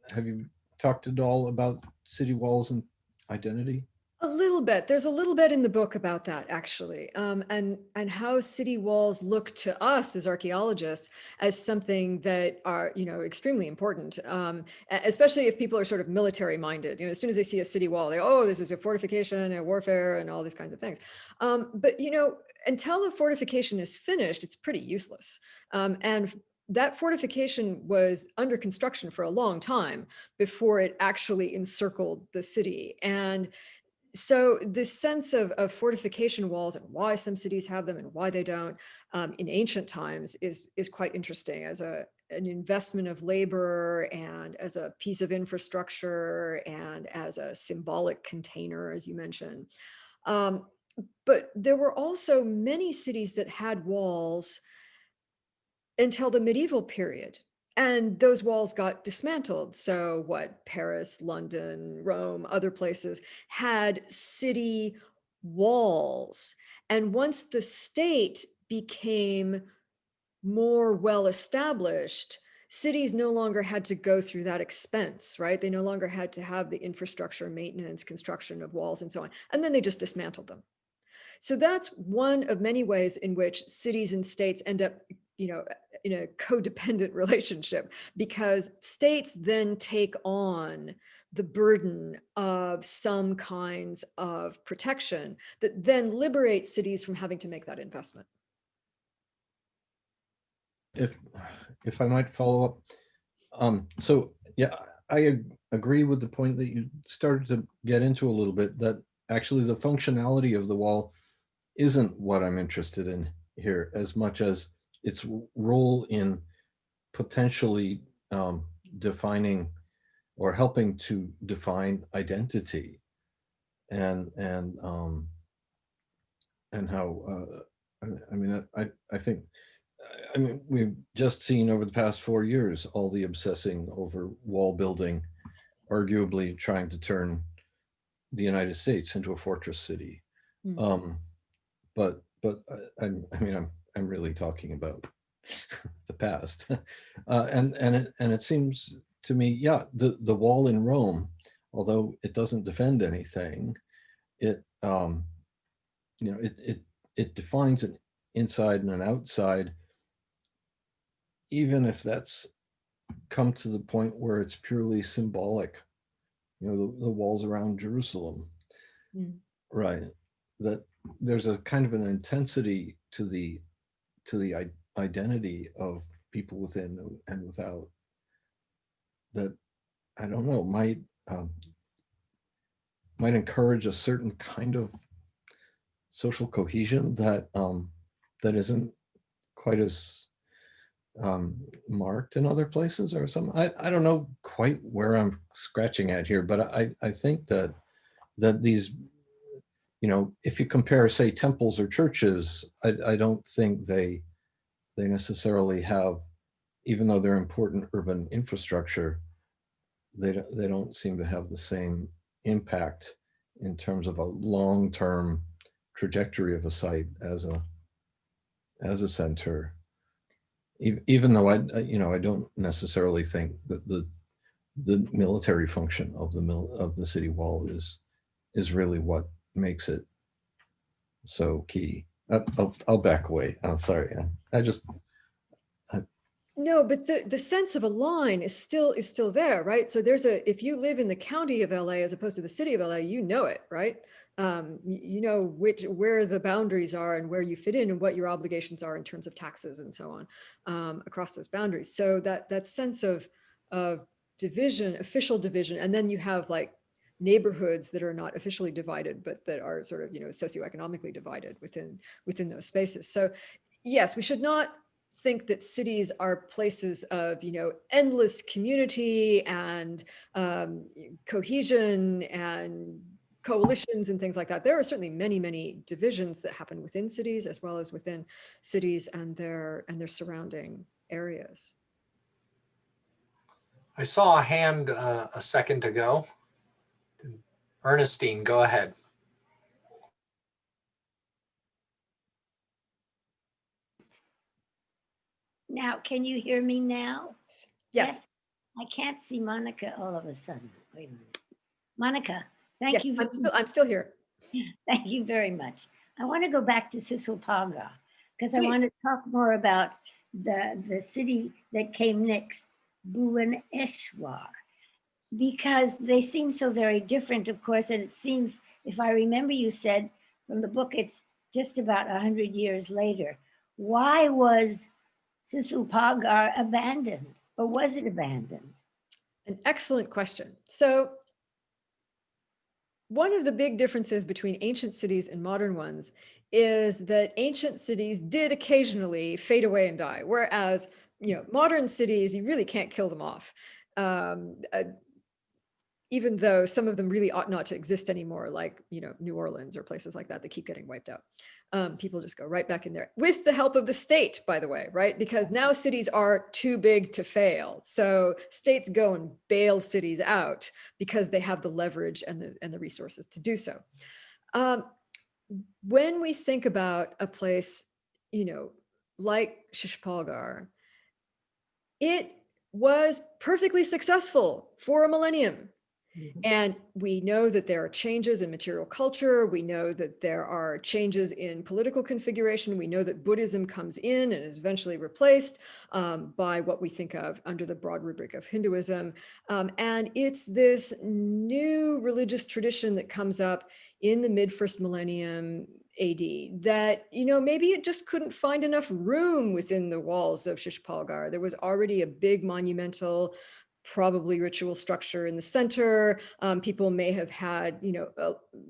Have you talked at all about city walls and identity? A little bit. There's a little bit in the book about that, actually, and how city walls look to us as archaeologists as something that are, extremely important, especially if people are sort of military minded. As soon as they see a city wall, they this is a fortification and warfare and all these kinds of things. But until the fortification is finished, it's pretty useless. And that fortification was under construction for a long time before it actually encircled the city. And so this sense of fortification walls and why some cities have them and why they don't in ancient times is quite interesting as an investment of labor and as a piece of infrastructure and as a symbolic container, as you mentioned. But there were also many cities that had walls until the medieval period. And those walls got dismantled. So what, Paris, London, Rome, other places had city walls. And once the state became more well-established, cities no longer had to go through that expense, right? They no longer had to have the infrastructure, maintenance, construction of walls and so on. And then they just dismantled them. So that's one of many ways in which cities and states end up, in a codependent relationship, because states then take on the burden of some kinds of protection that then liberates cities from having to make that investment. If I might follow up, so yeah, I agree with the point that you started to get into a little bit, that actually the functionality of the wall isn't what I'm interested in here as much as its role in potentially defining or helping to define identity, and how I mean I think, I mean, we've just seen over the past 4 years all the obsessing over wall building, arguably trying to turn the United States into a fortress city. Mm. But I'm really talking about the past, and it seems to me, yeah, the wall in Rome, although it doesn't defend anything, it it defines an inside and an outside, even if that's come to the point where it's purely symbolic. The walls around Jerusalem, right? That there's a kind of an intensity to the identity of people within and without that, I don't know, might encourage a certain kind of social cohesion that that isn't quite as marked in other places or something. I don't know quite where I'm scratching at here, but I think that these, if you compare, say, temples or churches, I don't think they necessarily have, even though they're important urban infrastructure, they don't seem to have the same impact in terms of a long-term trajectory of a site as a center. Even though I don't necessarily think that the military function of the city wall is really what makes it so key. I'll back away. I'm sorry. No, but the sense of a line is still there, right? So if you live in the county of LA as opposed to the city of LA, you know it, right? You know where the boundaries are and where you fit in and what your obligations are in terms of taxes and so on, across those boundaries. So that sense of division, official division, and then you have like neighborhoods that are not officially divided, but that are sort of, socioeconomically divided within those spaces. So yes, we should not think that cities are places of, endless community and cohesion and coalitions and things like that. There are certainly many, many divisions that happen within cities as well as within cities and their surrounding areas. I saw a hand a second ago. Ernestine, go ahead. Now, can you hear me now? Yes. I can't see Monica all of a sudden. Wait a minute. Monica, thank Yes, you. I'm still here. Thank you very much. I want to go back to Sisulpaga because I Please. want to talk more about the city that came next, Bhubaneswar, because they seem so very different, of course. And it seems, if I remember, you said from the book, it's just about 100 years later. Why was Sisulpagar abandoned, or was it abandoned? An excellent question. So one of the big differences between ancient cities and modern ones is that ancient cities did occasionally fade away and die, whereas modern cities, you really can't kill them off. Even though some of them really ought not to exist anymore, like, New Orleans or places like that keep getting wiped out. People just go right back in there with the help of the state, by the way, right? Because now cities are too big to fail. So states go and bail cities out because they have the leverage and the resources to do so. When we think about a place, like Shishpalgar, it was perfectly successful for a millennium. And we know that there are changes in material culture. We know that there are changes in political configuration. We know that Buddhism comes in and is eventually replaced by what we think of under the broad rubric of Hinduism. And it's this new religious tradition that comes up in the mid-first millennium AD that, maybe it just couldn't find enough room within the walls of Shishpalgar. There was already a big monumental, probably ritual structure in the center. People may have had,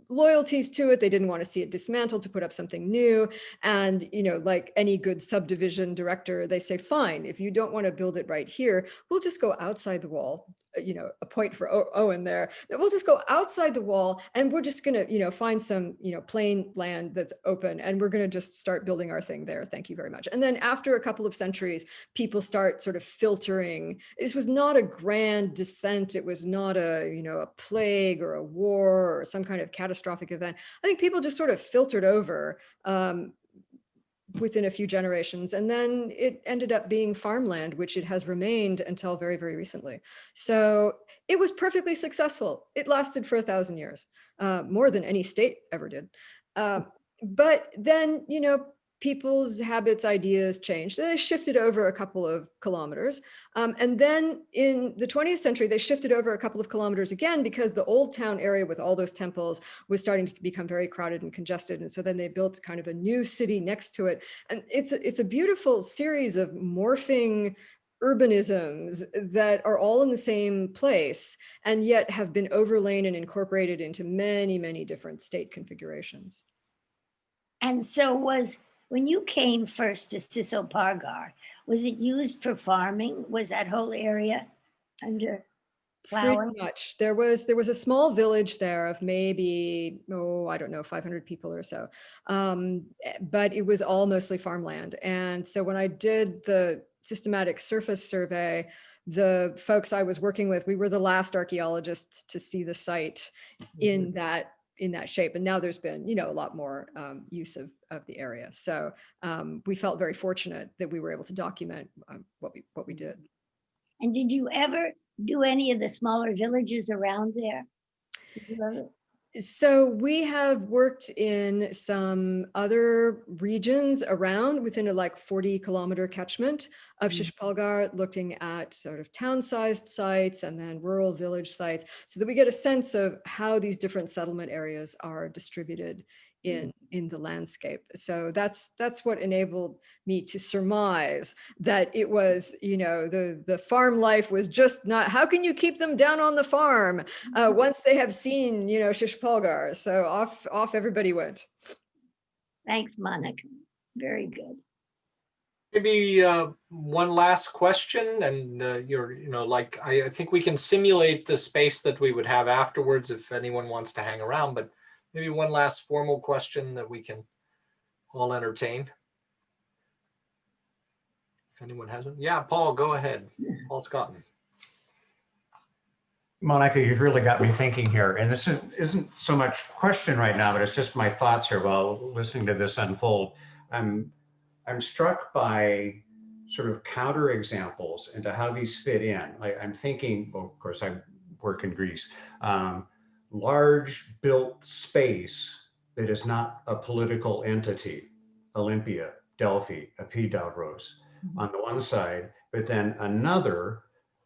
loyalties to it. They didn't want to see it dismantled to put up something new. And, like any good subdivision director, they say, fine, if you don't want to build it right here, we'll just go outside the wall. A point for Owen there. We'll just go outside the wall and we're just going to, find some, plain land that's open and we're going to just start building our thing there. Thank you very much. And then after a couple of centuries, people start sort of filtering. This was not a grand descent. It was not a plague or a war or some kind of catastrophic event. I think people just sort of filtered over within a few generations, and then it ended up being farmland, which it has remained until very, very recently. So it was perfectly successful. It lasted for 1,000 years, more than any state ever did. But then, people's habits, ideas changed. They shifted over a couple of kilometers. And then in the 20th century, they shifted over a couple of kilometers again because the old town area with all those temples was starting to become very crowded and congested. And so then they built kind of a new city next to it. And it's a beautiful series of morphing urbanisms that are all in the same place and yet have been overlain and incorporated into many, many different state configurations. And so when you came first to Shishpalgar, was it used for farming? Was that whole area under plowing? Pretty much. There was a small village there of maybe, I don't know, 500 people or so. But it was all mostly farmland. And so when I did the systematic surface survey, the folks I was working with, we were the last archaeologists to see the site in that shape. And now there's been, a lot more use of the area. So we felt very fortunate that we were able to document what we did. And did you ever do any of the smaller villages around there? So we have worked in some other regions around within a 40-kilometer catchment of Shishpalgar, looking at sort of town-sized sites and then rural village sites, so that we get a sense of how these different settlement areas are distributed in the landscape. So that's what enabled me to surmise that it was, the farm life was just not, how can you keep them down on the farm once they have seen, Shishpalgar? So off everybody went. Thanks, Monica. Very good. Maybe one last question, and I think we can simulate the space that we would have afterwards if anyone wants to hang around, but maybe one last formal question that we can all entertain. If anyone has one. Yeah, Paul, go ahead. Paul Scotton. Monica, you've really got me thinking here. And this isn't so much question right now, but it's just my thoughts here while listening to this unfold. I'm struck by sort of counter examples into how these fit in. I'm thinking, well, of course, I work in Greece. Large built space that is not a political entity, Olympia, Delphi, Epidavros on the one side, but then another,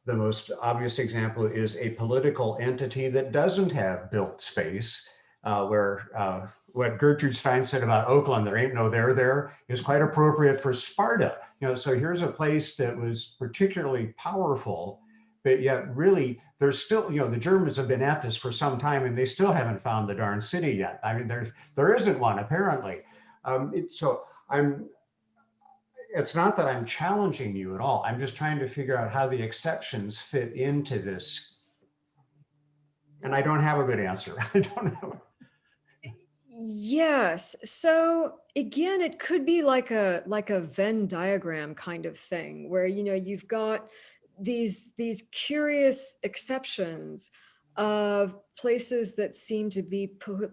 the most obvious example is a political entity that doesn't have built space, where what Gertrude Stein said about Oakland, there ain't no there, is quite appropriate for Sparta. So here's a place that was particularly powerful, but yet really there's still, the Germans have been at this for some time and they still haven't found the darn city yet. I mean, there isn't one apparently. So it's not that I'm challenging you at all. I'm just trying to figure out how the exceptions fit into this. And I don't have a good answer. I don't know. Yes. So again, it could be like a Venn diagram kind of thing where, you know, you've got these curious exceptions of places that seem to be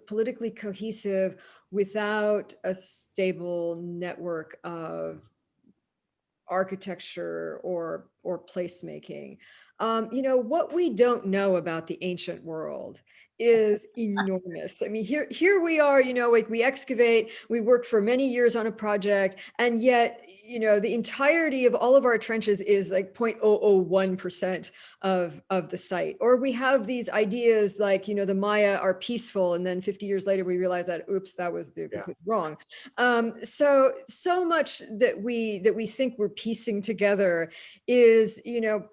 politically cohesive without a stable network of architecture or placemaking. You know, what we don't know about the ancient world is enormous. I mean, here we are, you know, like we excavate, we work for many years on a project, and yet, you know, the entirety of all of our trenches is like 0.001% of the site. Or we have these ideas like, you know, the Maya are peaceful, and then 50 years later we realize that, oops, that was completely wrong. So much that we think we're piecing together is, you know,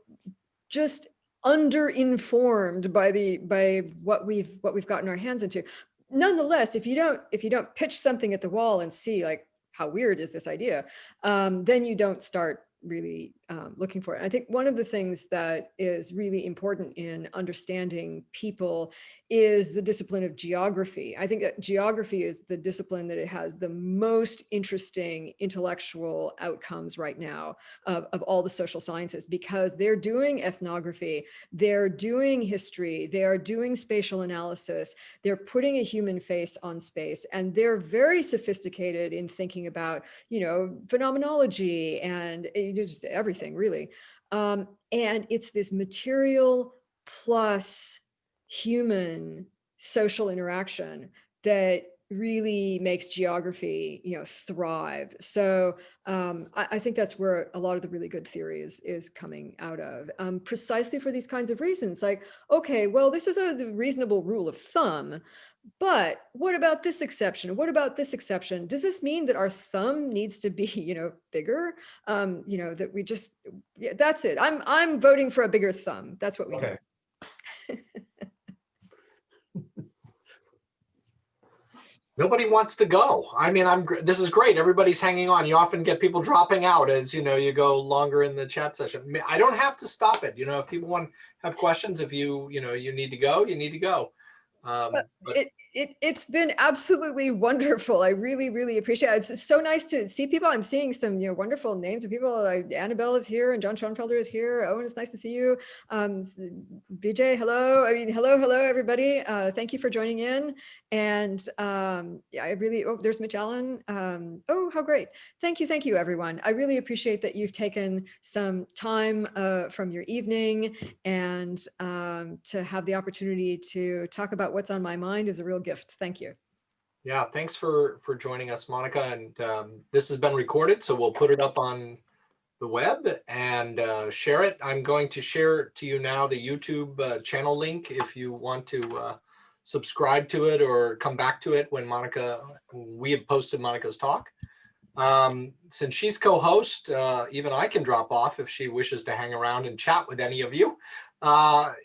just underinformed by what we've gotten our hands into. Nonetheless, if you don't pitch something at the wall and see like how weird is this idea, then you don't start really looking for it. And I think one of the things that is really important in understanding people is the discipline of geography. I think that geography is the discipline that it has the most interesting intellectual outcomes right now of all the social sciences, because they're doing ethnography, they're doing history, they are doing spatial analysis, they're putting a human face on space, and they're very sophisticated in thinking about, you know, phenomenology and just everything really. And it's this material plus human social interaction that really makes geography, you know, thrive. So I think that's where a lot of the really good theory is coming out of, precisely for these kinds of reasons. Like, okay, well, this is a reasonable rule of thumb, but what about this exception? What about this exception? Does this mean that our thumb needs to be, you know, bigger? You know, that we just, yeah, that's it. I'm voting for a bigger thumb. That's what we need. Nobody wants to go. I mean, this is great. Everybody's hanging on. You often get people dropping out as, you know, you go longer in the chat session. I don't have to stop it. You know, if people want to have questions, if you know, you need to go, you need to go. But It's been absolutely wonderful. I really, really appreciate it. It's so nice to see people. I'm seeing some, you know, wonderful names of people. Like Annabelle is here and John Schoenfelder is here. Owen, it's nice to see you. Vijay, hello. I mean, hello, everybody. Thank you for joining in. And yeah, I really, oh, there's Mitch Allen. Oh, how great. Thank you, everyone. I really appreciate that you've taken some time from your evening, and to have the opportunity to talk about what's on my mind is a real gift. Thank you. yeah, thanks for joining us, Monica. And this has been recorded, so we'll put it up on the web and share it. I'm going to share to you now the YouTube channel link if you want to subscribe to it or come back to it when we have posted Monica's talk. Since she's co-host, even I can drop off if she wishes to hang around and chat with any of you.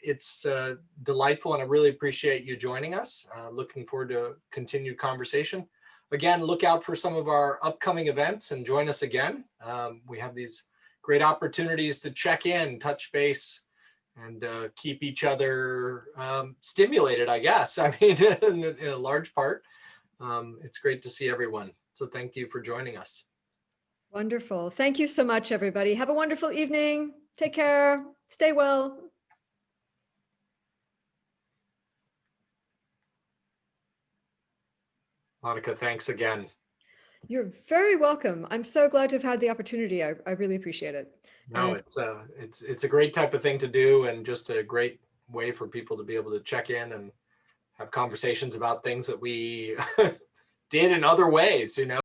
It's delightful, and I really appreciate you joining us. Looking forward to continued conversation. Again, look out for some of our upcoming events and join us again. We have these great opportunities to check in, touch base, and keep each other stimulated, I guess. I mean, in a large part, it's great to see everyone. So thank you for joining us. Wonderful. Thank you so much, everybody. Have a wonderful evening. Take care. Stay well. Monica, thanks again. You're very welcome. I'm so glad to have had the opportunity. I really appreciate it. No, it's a great type of thing to do, and just a great way for people to be able to check in and have conversations about things that we did in other ways, you know.